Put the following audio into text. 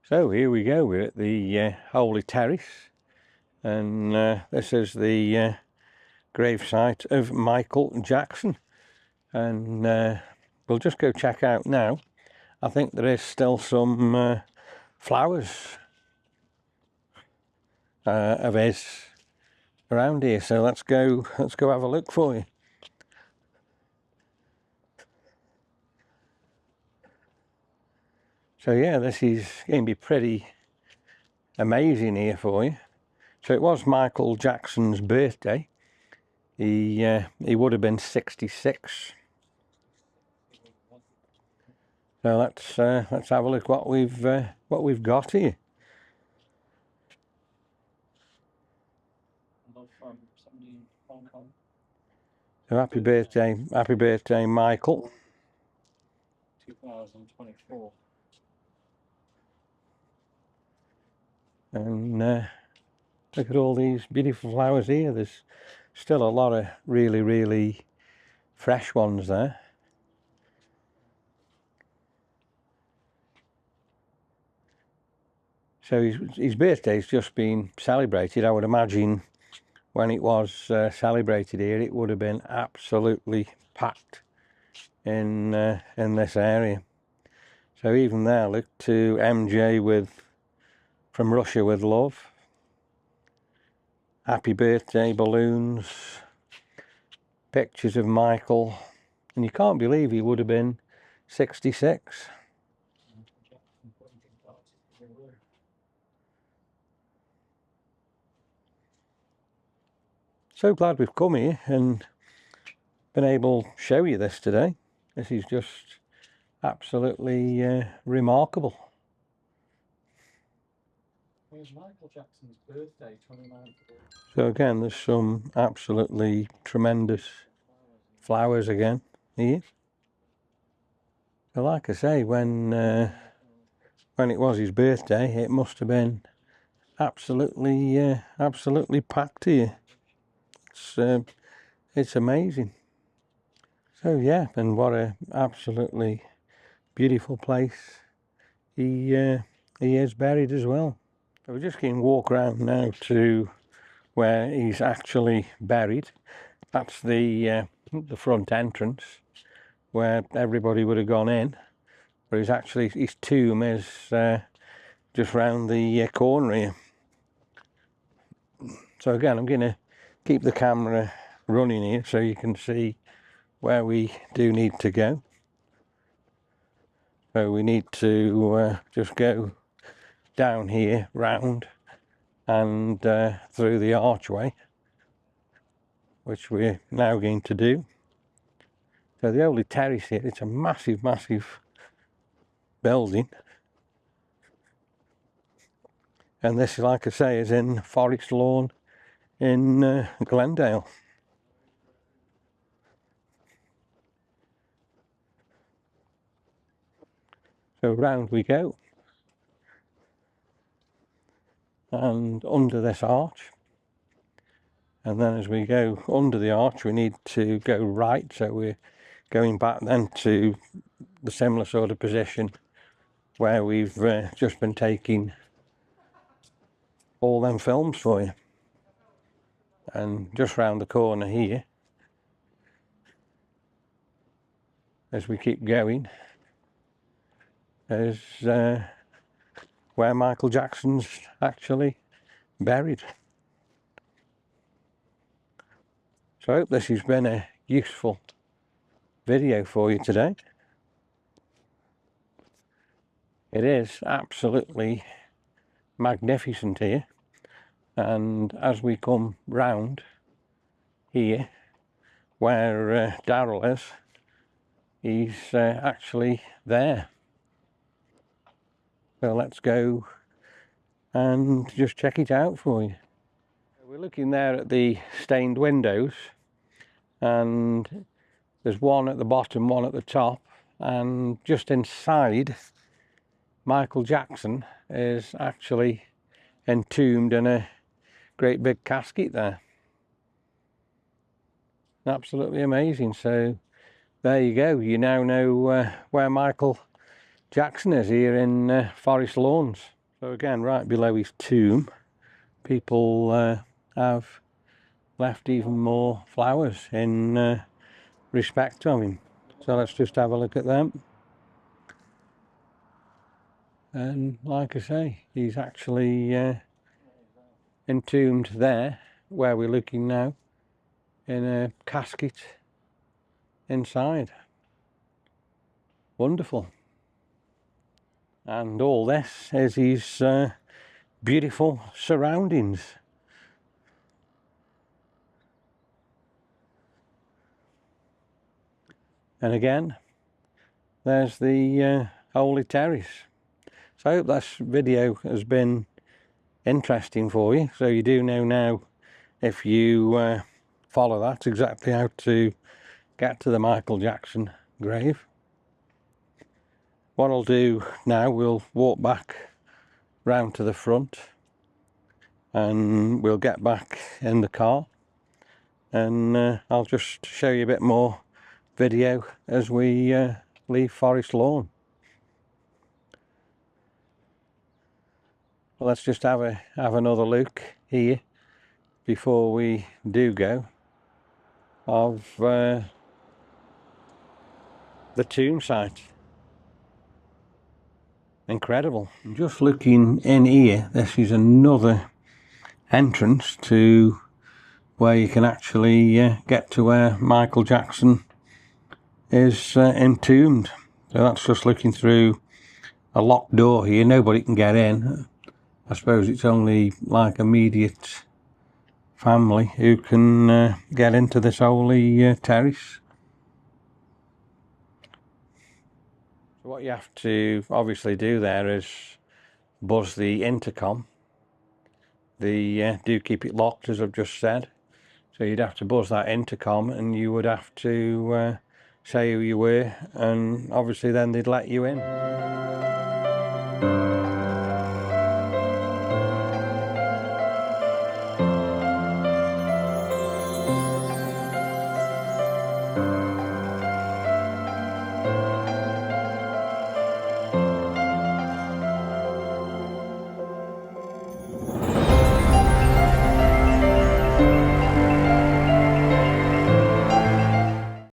So here we go, we're at the Holy Terrace, and this is the gravesite of Michael Jackson, and we'll just go check out now. I think there is still some flowers of his around here, so let's go have a look for you. So yeah, this is going to be pretty amazing here for you. So it was Michael Jackson's birthday. He would have been 66. So let's have a look what we've got here. So happy birthday, Michael. 2024. And look at all these beautiful flowers here. There's still a lot of really fresh ones there. So his birthday's just been celebrated. I would imagine when it was celebrated here, it would have been absolutely packed in this area. So even there, look, to MJ from Russia with love. Happy birthday balloons, pictures of Michael, and you can't believe he would have been 66. So glad we've come here and been able to show you this today. This is just absolutely remarkable. Where's Michael Jackson's birthday, 29th? So again, there's some absolutely tremendous flowers again here. So like I say, when it was his birthday, it must have been absolutely packed here. It's amazing. So yeah, and what a absolutely beautiful place he is buried as well. So we're just going to walk around now to where he's actually buried. That's the front entrance where everybody would have gone in, but his tomb is just round the corner here. So again, I'm going to keep the camera running here so you can see where we do need to go. So we need to just go down here, round, and through the archway, which we're now going to do. So the Holy Terrace here, it's a massive building, and this, like I say, is in Forest Lawn in Glendale. So round we go, and under this arch, and then as we go under the arch we need to go right, so we're going back then to the similar sort of position where we've just been taking all them films for you. And just round the corner here, as we keep going, is where Michael Jackson's actually buried. So I hope this has been a useful video for you today. It is absolutely magnificent here, and as we come round here where Darryl is, he's actually there. So let's go and just check it out for you. We're looking there at the stained windows, and there's one at the bottom, one at the top, and just inside, Michael Jackson is actually entombed in a great big casket there. Absolutely amazing. So there you go, you now know where Michael Jackson is here in Forest Lawns. So again, right below his tomb, people have left even more flowers in respect of him. So let's just have a look at them. And like I say, he's actually entombed there, where we're looking now, in a casket inside. Wonderful. And all this is his beautiful surroundings. And again, there's the holy terrace. So I hope this video has been interesting for you. So you do know now, if you follow that, exactly how to get to the Michael Jackson grave. What I'll do now, we'll walk back round to the front and we'll get back in the car, and I'll just show you a bit more video as we leave Forest Lawn. Well, let's just have another look here before we do go of the tomb site. Incredible. Just looking in here, this is another entrance to where you can actually get to where Michael Jackson is entombed. So that's just looking through a locked door here. Nobody can get in. I suppose it's only like immediate family who can get into this holy terrace. So what you have to obviously do there is buzz the intercom. They do keep it locked, as I've just said. So you'd have to buzz that intercom, and you would have to say who you were, and obviously then they'd let you in.